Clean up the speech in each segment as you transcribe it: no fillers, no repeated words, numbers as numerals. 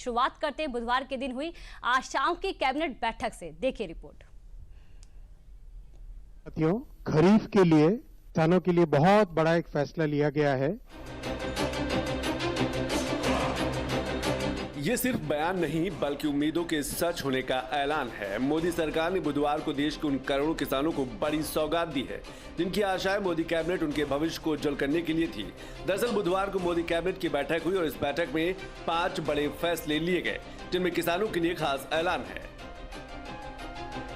शुरुआत करते हैं बुधवार के दिन हुई आज शाम की कैबिनेट बैठक से। देखिए रिपोर्ट। साथियों, खरीफ के लिए किसानों के लिए बहुत बड़ा एक फैसला लिया गया है। ये सिर्फ बयान नहीं बल्कि उम्मीदों के सच होने का ऐलान है। मोदी सरकार ने बुधवार को देश के उन करोड़ों किसानों को बड़ी सौगात दी है जिनकी आशाएं मोदी कैबिनेट उनके भविष्य को उज्जवल करने के लिए थी। दरअसल बुधवार को मोदी कैबिनेट की बैठक हुई और इस बैठक में 5 बड़े फैसले लिए गए जिनमें किसानों के लिए खास ऐलान है।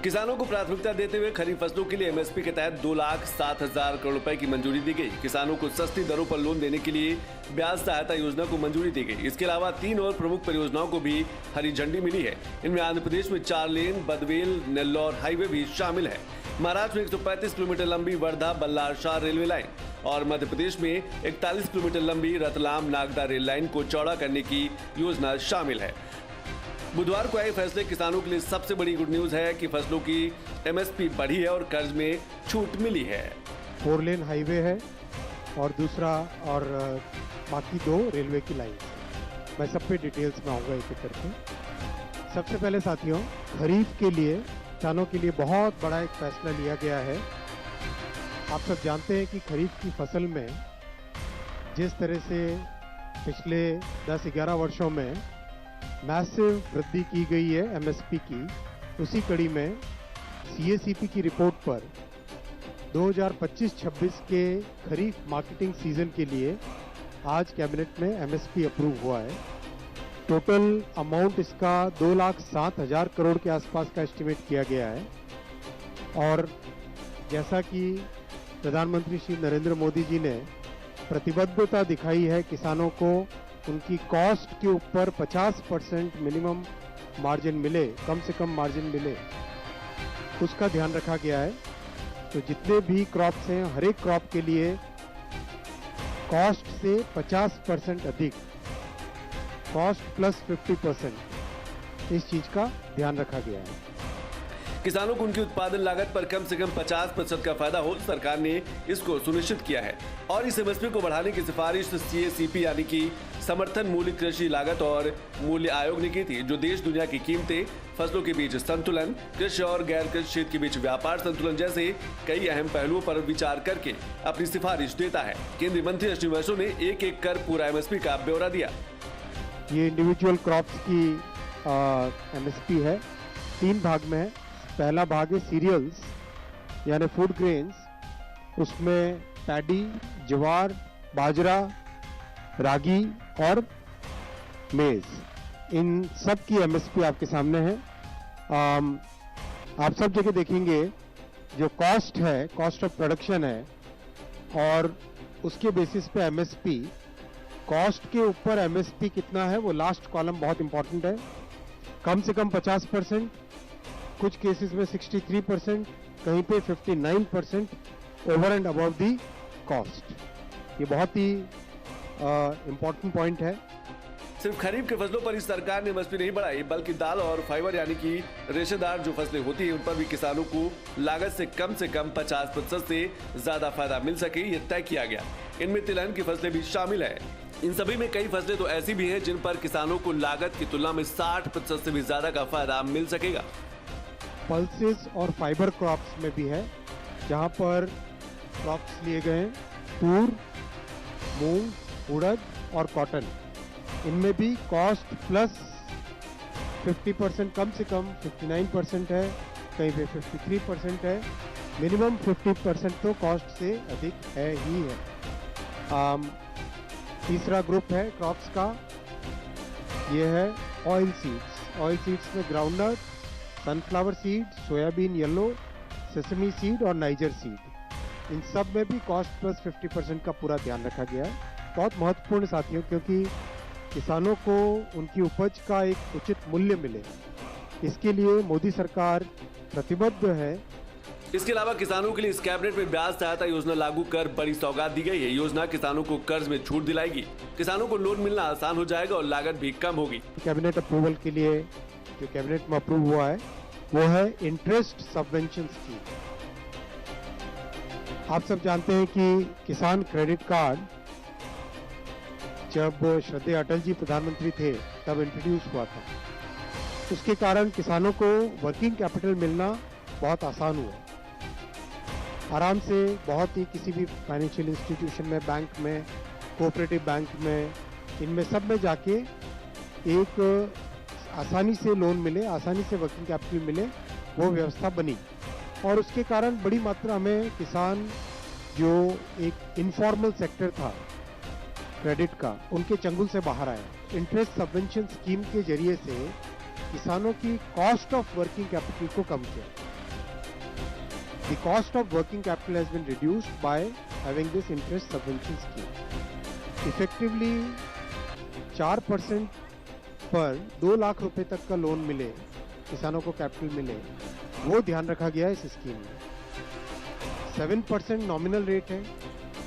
किसानों को प्राथमिकता देते हुए खरीफ फसलों के लिए एमएसपी के तहत 2,07,000 करोड़ रुपए की मंजूरी दी गई। किसानों को सस्ती दरों पर लोन देने के लिए ब्याज सहायता योजना को मंजूरी दी गई। इसके अलावा 3 और प्रमुख परियोजनाओं को भी हरी झंडी मिली है। इनमें आंध्र प्रदेश में 4 लेन बदवेल नेल्लौर हाईवे भी शामिल है। महाराष्ट्र में 135 किलोमीटर लंबी वर्धा बल्लारशाह रेलवे लाइन और मध्य प्रदेश में 41 किलोमीटर लंबी रतलाम नागदा रेल लाइन को चौड़ा करने की योजना शामिल है। बुधवार को आए फैसले किसानों के लिए सबसे बड़ी गुड न्यूज है कि फसलों की एमएसपी बढ़ी है और कर्ज में छूट मिली है। 4 लेन हाईवे है और दूसरा और बाकी 2 रेलवे की लाइन। मैं सब पे डिटेल्स में आऊँगा एक एक करके। सबसे पहले साथियों, खरीफ के लिए किसानों के लिए बहुत बड़ा एक फैसला लिया गया है। आप सब जानते हैं कि खरीफ की फसल में जिस तरह से पिछले 10-11 वर्षों में मैसिव वृद्धि की गई है एमएसपी की, उसी कड़ी में सीएसीपी की रिपोर्ट पर 2025-26 के खरीफ मार्केटिंग सीजन के लिए आज कैबिनेट में एमएसपी अप्रूव हुआ है। टोटल अमाउंट इसका 2,07,000 करोड़ के आसपास का एस्टिमेट किया गया है। और जैसा कि प्रधानमंत्री श्री नरेंद्र मोदी जी ने प्रतिबद्धता दिखाई है किसानों को उनकी कॉस्ट के ऊपर 50% मिनिमम मार्जिन मिले, कम से कम मार्जिन मिले, उसका ध्यान रखा गया है। तो जितने भी क्रॉप्स हैं हर एक क्रॉप के लिए कॉस्ट से 50% अधिक, कॉस्ट प्लस 50%, इस चीज का ध्यान रखा गया है। किसानों को उनकी उत्पादन लागत पर कम से कम 50% का फायदा हो, सरकार ने इसको सुनिश्चित किया है। और इस एमएसपी को बढ़ाने की सिफारिश सीएसीपी यानी कि समर्थन मूल्य कृषि लागत और मूल्य आयोग ने की थी, जो देश दुनिया की कीमतें, फसलों के बीच संतुलन, कृषि और गैर कृषि क्षेत्र के बीच व्यापार संतुलन जैसे कई अहम पहलुओं पर विचार करके अपनी सिफारिश देता है। केंद्रीय मंत्री अश्विनी वैष्णव ने एक एक कर पूरा एमएसपी का ब्यौरा दिया। ये इंडिविजुअल क्रॉप्स की एमएसपी है, 3 भाग में है। पहला भाग है सीरियल्स यानी फूड ग्रेन्स, उसमें पैडी, ज्वार, बाजरा, रागी और मेज, इन सब की एमएसपी आपके सामने है। आप सब जगह देखेंगे जो कॉस्ट है, कॉस्ट ऑफ प्रोडक्शन है और उसके बेसिस पे एमएसपी, कॉस्ट के ऊपर एमएसपी कितना है वो लास्ट कॉलम बहुत इंपॉर्टेंट है। कम से कम 50%, कुछ केसेस में 63%, कहीं पे 59% over and above the cost. ये बहुत ही इम्पोर्टेंट पॉइंट है। सिर्फ खरीफ के फसलों पर इस सरकार ने एमएसपी नहीं बढ़ाई बल्कि दाल और फाइबर यानी कि रेशेदार जो फसलें होती हैं उन पर भी किसानों को लागत से कम 50% से ज्यादा फायदा मिल सके, ये तय किया गया। इनमें तिलहन की फसलें भी शामिल है। इन सभी में कई फसलें तो ऐसी भी हैं जिन पर किसानों को लागत की तुलना में 60% से भी ज्यादा का फायदा मिल सकेगा। पल्सेस और फाइबर क्रॉप्स में भी है, जहां पर क्रॉप्स लिए गए हैं तूर, मूंग, उड़द और कॉटन। इनमें भी कॉस्ट प्लस 50%, कम से कम 59% है, कहीं पे 53% है, मिनिमम 50% तो कॉस्ट से अधिक है ही है। तीसरा ग्रुप है क्रॉप्स का, ये है ऑयल सीड्स। ऑयल सीड्स में groundnut, sunflower seed, soybean yellow, sesame seed और नाइजर सीड, इन सब में भी कॉस्ट प्लस 50% का पूरा ध्यान रखा गया है। बहुत महत्वपूर्ण साथियों, क्योंकि किसानों को उनकी उपज का एक उचित मूल्य मिले, इसके लिए मोदी सरकार प्रतिबद्ध है। इसके अलावा किसानों के लिए इस कैबिनेट में ब्याज सहायता योजना लागू कर बड़ी सौगात दी गई है। योजना किसानों को कर्ज में छूट दिलाएगी, किसानों को लोन मिलना आसान हो जाएगा और लागत भी कम होगी। कैबिनेट अप्रूवल के लिए जो कैबिनेट में अप्रूव हुआ है वो है इंटरेस्ट सबवेंशन स्कीम। आप सब जानते हैं कि किसान क्रेडिट कार्ड जब श्रद्धेय अटल जी प्रधानमंत्री थे तब इंट्रोड्यूस हुआ था। उसके कारण किसानों को वर्किंग कैपिटल मिलना बहुत आसान हुआ। आराम से बहुत ही किसी भी फाइनेंशियल इंस्टीट्यूशन में, बैंक में, कोऑपरेटिव बैंक में, इनमें सब में जाके एक आसानी से लोन मिले, आसानी से वर्किंग कैपिटल मिले, वो व्यवस्था बनी। और उसके कारण बड़ी मात्रा में किसान जो एक इनफॉर्मल सेक्टर था क्रेडिट का, उनके चंगुल से बाहर आया। इंटरेस्ट सबवेंशन स्कीम के जरिए से किसानों की कॉस्ट ऑफ वर्किंग कैपिटल को कम किया। The cost of working capital has been reduced by having this interest subvention scheme. Effectively 4% पर 2 लाख रुपए तक का लोन मिले, किसानों को कैपिटल मिले, वो ध्यान रखा गया है इस स्कीम में। 7% नॉमिनल रेट है,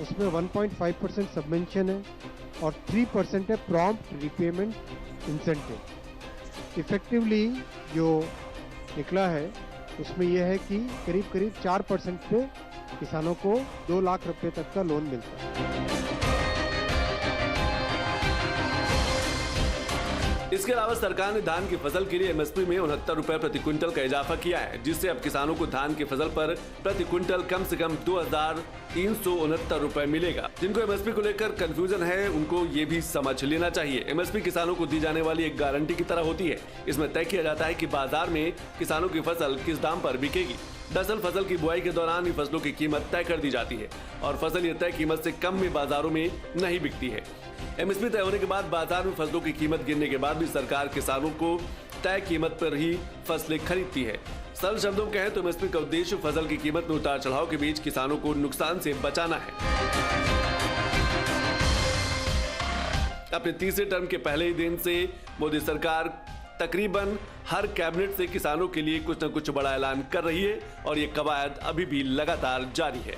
उसमें 1.5% सबवेंशन है और 3% है प्रॉम्प्ट रिपेमेंट इंसेंटिव। इफेक्टिवली जो निकला है उसमें यह है कि करीब 4% पे किसानों को 2 लाख रुपए तक का लोन मिलता है। इसके अलावा सरकार ने धान की फसल के लिए एमएसपी में 69 रुपए प्रति क्विंटल का इजाफा किया है, जिससे अब किसानों को धान की फसल पर प्रति क्विंटल कम से कम 2369 रुपए मिलेगा। जिनको एमएसपी को लेकर कंफ्यूजन है, उनको ये भी समझ लेना चाहिए। एमएसपी किसानों को दी जाने वाली एक गारंटी की तरह होती है। इसमें तय किया जाता है कि बाजार में किसानों की फसल किस दाम पर बिकेगी। दरअसल फसल की बुआई के दौरान ही फसलों की कीमत तय कर दी जाती है और फसल ये तय कीमत से कम में बाजारों में नहीं बिकती है। एमएसपी तय होने के बाद बाजार में फसलों की कीमत गिरने के बाद भी सरकार किसानों को तय कीमत पर ही फसलें खरीदती है। सरल शब्दों में कहें तो एमएसपी का उद्देश्य फसल की कीमत में उतार चढ़ाव के बीच किसानों को नुकसान से बचाना है। अपने तीसरे टर्म के पहले ही दिन से मोदी सरकार तकरीबन हर कैबिनेट से किसानों के लिए कुछ न कुछ बड़ा ऐलान कर रही है और ये कवायद अभी भी लगातार जारी है।